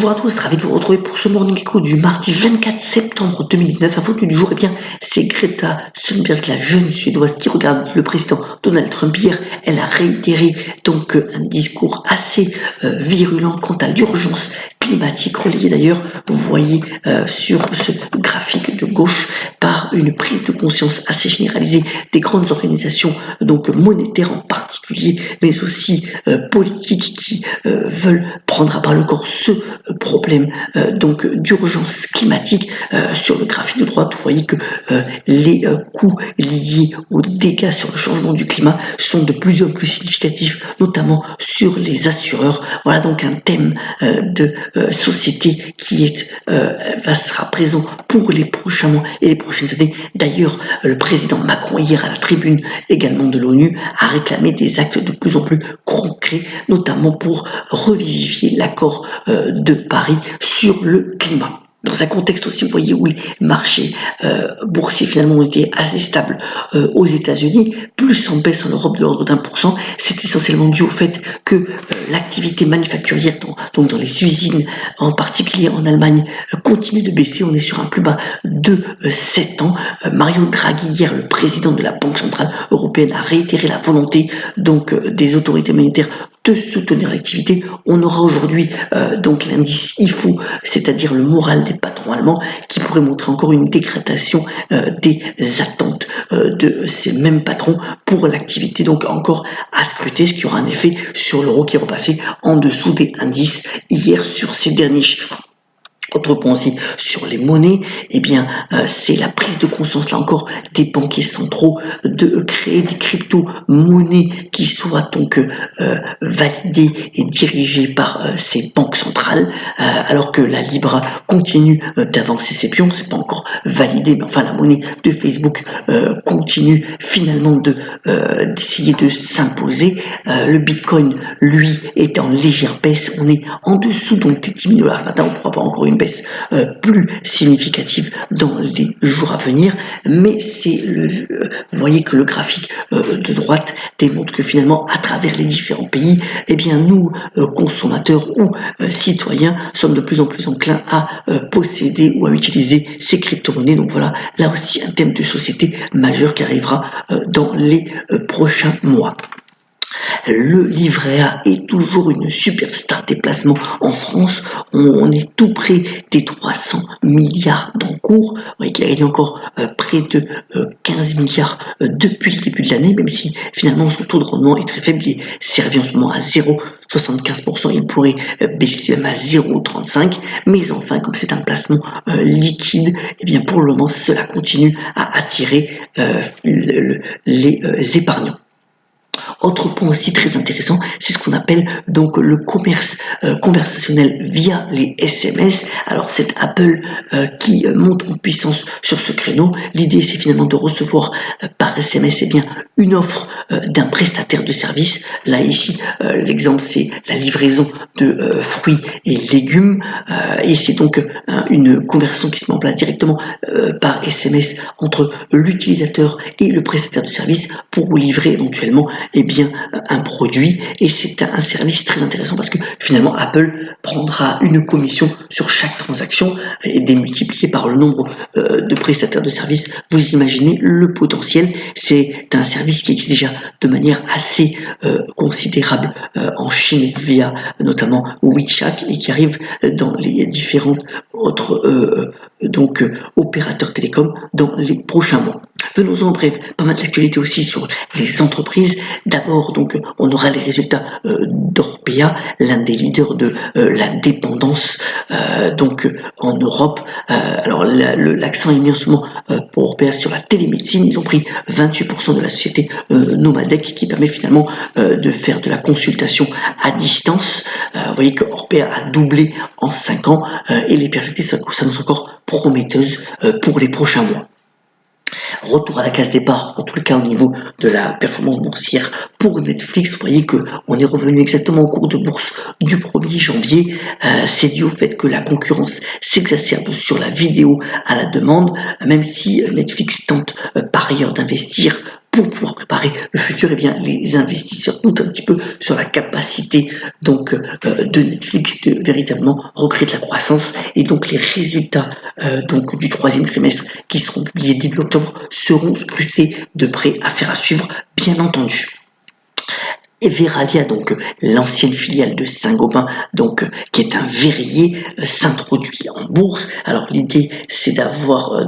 Bonjour à tous, ravi de vous retrouver pour ce Morning Echo du mardi 24 septembre 2019. À photo du jour, c'est Greta Thunberg, la jeune Suédoise qui regarde le président Donald Trump. Hier, elle a réitéré un discours assez virulent quant à l'urgence climatique, relayé d'ailleurs, vous voyez sur ce graphique de gauche, par une prise de conscience assez généralisée des grandes organisations, monétaires en particulier, mais aussi politiques qui veulent prendre à bras le corps ce problème d'urgence climatique. Sur le graphique de droite, vous voyez que les coûts liés aux dégâts sur le changement du climat sont de plus en plus significatifs, notamment sur les assureurs. Voilà donc un thème de société qui sera présent pour les prochains mois et les prochaines années. D'ailleurs, le président Macron, hier à la tribune également de l'ONU, a réclamé des actes de plus en plus concrets, notamment pour revivifier l'accord de Paris sur le climat. Dans un contexte aussi, vous voyez, où les marchés boursiers finalement ont été assez stables aux États-Unis, plus en baisse en Europe de l'ordre d'1%, c'est essentiellement dû au fait que l'activité manufacturière dans les usines, en particulier en Allemagne, continue de baisser. On est sur un plus bas de 7 ans. Mario Draghi, hier, le président de la Banque Centrale Européenne, a réitéré la volonté des autorités monétaires de soutenir l'activité. On aura aujourd'hui l'indice IFO, c'est-à-dire le moral des patrons allemands, qui pourrait montrer encore une dégradation des attentes de ces mêmes patrons pour l'activité. Donc encore à scruter, ce qui aura un effet sur l'euro qui est repassé en dessous des indices hier sur ces derniers chiffres. Autre point aussi sur les monnaies, c'est la prise de conscience, là encore, des banquiers centraux de créer des crypto-monnaies qui soient validées et dirigées par ces banques centrales, alors que la Libra continue d'avancer ses pions. C'est pas encore validé, mais enfin la monnaie de Facebook continue finalement d'essayer de s'imposer. Le Bitcoin, lui, est en légère baisse. On est en dessous des $10 000 ce matin. On pourra pas encore une baisse plus significative dans les jours à venir, mais vous voyez que le graphique de droite démontre que finalement, à travers les différents pays, nous, consommateurs ou citoyens, sommes de plus en plus enclins à posséder ou à utiliser ces crypto-monnaies. Donc voilà, là aussi un thème de société majeur qui arrivera dans les prochains mois. Le livret A est toujours une superstar des placements en France. On est tout près des 300 milliards d'encours. Vous voyez qu'il a gagné encore près de 15 milliards depuis le début de l'année, même si finalement son taux de rendement est très faible. Il est servi en ce moment à 0,75%. Il pourrait baisser même à 0,35%. Mais enfin, comme c'est un placement liquide, pour le moment, cela continue à attirer les épargnants. Autre point aussi très intéressant, c'est ce qu'on appelle le commerce conversationnel via les SMS. Alors c'est Apple qui monte en puissance sur ce créneau. L'idée, c'est finalement de recevoir par SMS une offre d'un prestataire de service. Là ici, l'exemple, c'est la livraison de fruits et légumes, et c'est une conversation qui se met en place directement par SMS entre l'utilisateur et le prestataire de service pour livrer éventuellement un produit. Et c'est un service très intéressant parce que finalement Apple prendra une commission sur chaque transaction et démultipliée par le nombre de prestataires de services. Vous imaginez le potentiel. C'est un service qui existe déjà de manière assez considérable en Chine via notamment WeChat et qui arrive dans les différents autres opérateurs télécoms dans les prochains mois. Venons-en bref, pas mal d'actualités aussi sur les entreprises. D'abord, on aura les résultats d'Orpea, l'un des leaders de la dépendance en Europe. Alors l'accent est mis en ce moment pour Orpea sur la télémédecine. Ils ont pris 28% de la société Nomadec qui permet finalement de faire de la consultation à distance. Vous voyez que Orpea a doublé en 5 ans et les perspectives s'annoncent encore prometteuses pour les prochains mois. Retour à la case départ, en tout le cas au niveau de la performance boursière pour Netflix. Vous voyez qu'on est revenu exactement au cours de bourse du 1er janvier. C'est dû au fait que la concurrence s'exacerbe sur la vidéo à la demande, même si Netflix tente par ailleurs d'investir pour pouvoir préparer le futur, eh bien, les investisseurs doutent un petit peu sur la capacité donc de Netflix de véritablement recréer de la croissance, et donc les résultats donc du troisième trimestre qui seront publiés début octobre seront scrutés de près, affaire à suivre bien entendu. Et Verallia, donc l'ancienne filiale de Saint-Gobain, donc qui est un verrier, s'introduit en bourse. Alors l'idée, c'est d'avoir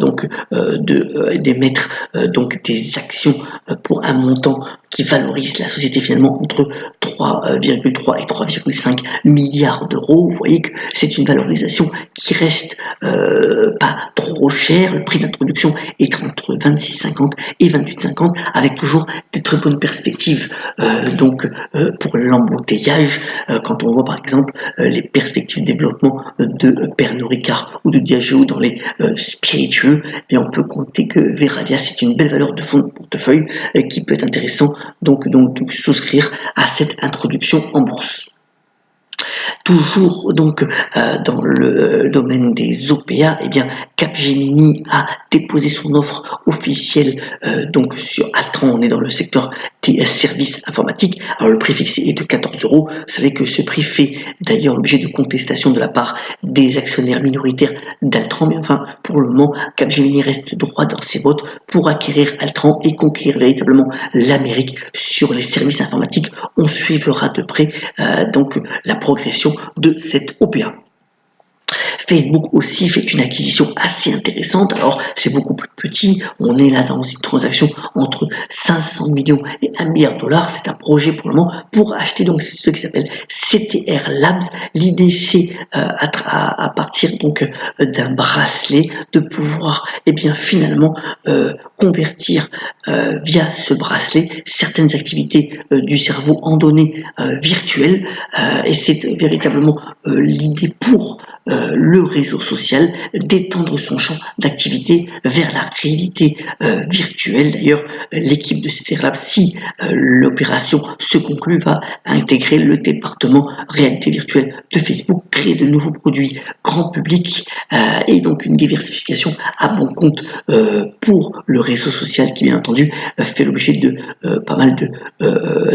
d'émettre donc des actions pour un montant qui valorise la société finalement entre 3,3 et 3,5 milliards d'euros. Vous voyez que c'est une valorisation qui reste pas trop chère. Le prix d'introduction est entre 26,50 et 28,50, avec toujours des très bonnes perspectives pour l'embouteillage, quand on voit par exemple les perspectives de développement de Pernod Ricard ou de Diageo dans les spiritueux, et on peut compter que Verallia, c'est une belle valeur de fonds de portefeuille qui peut être intéressant donc de souscrire à cette introduction en bourse. Toujours donc dans le domaine des OPA, eh bien Capgemini a déposé son offre officielle donc sur Altran. On est dans le secteur des services informatiques. Alors le prix fixé est de 14 €. Vous savez que ce prix fait d'ailleurs l'objet de contestation de la part des actionnaires minoritaires d'Altran, mais enfin pour le moment Capgemini reste droit dans ses bottes pour acquérir Altran et conquérir véritablement l'Amérique sur les services informatiques. On suivra de près donc la progression de cette OPA. Facebook aussi fait une acquisition assez intéressante. Alors, c'est beaucoup plus petit. On est là dans une transaction entre 500 millions et 1 milliard de dollars. C'est un projet pour le moment pour acheter donc ce qui s'appelle CTR Labs. L'idée, c'est à partir donc d'un bracelet de pouvoir, finalement, convertir via ce bracelet certaines activités du cerveau en données virtuelles. Et c'est véritablement l'idée pour le réseau social d'étendre son champ d'activité vers la réalité virtuelle. D'ailleurs, l'équipe de CTR Lab, si l'opération se conclut, va intégrer le département réalité virtuelle de Facebook, créer de nouveaux produits grand public et donc une diversification à bon compte pour le réseau social qui, bien entendu, fait l'objet de pas mal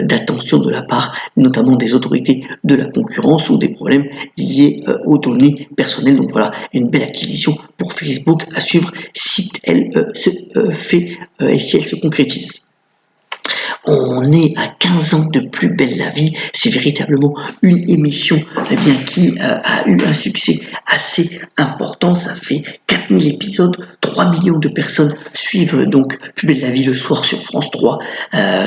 d'attention de la part notamment des autorités de la concurrence ou des problèmes liés aux données personnelles. Donc voilà, une belle acquisition pour Facebook à suivre si elle se fait et si elle se concrétise. On est à 15 ans de Plus belle la vie. C'est véritablement une émission qui a eu un succès assez important. Ça fait 4000 épisodes, 3 millions de personnes suivent donc Plus belle la vie le soir sur France 3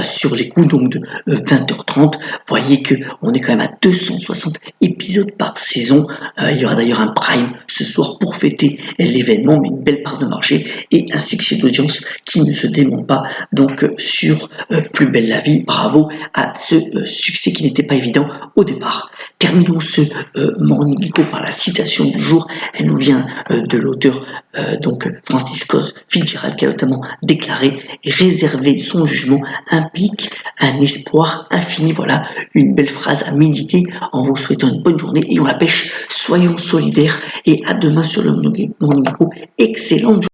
sur les coups donc de 20h30. Vous voyez que on est quand même à 260 épisodes par saison. Il y aura d'ailleurs un prime ce soir pour fêter l'événement, mais une belle part de marché et un succès d'audience qui ne se dément pas donc sur Plus belle la vie. Bravo à ce succès qui n'était pas évident au départ. Terminons ce Morning Echo par la citation du jour. Elle nous vient de l'auteur Francis Scott Fitzgerald, qui a notamment déclaré: réserver son jugement implique un espoir infini. Voilà une belle phrase à méditer en vous souhaitant une bonne journée. Ayons la pêche, soyons solidaires et à demain sur le Morning Echo. Excellente journée.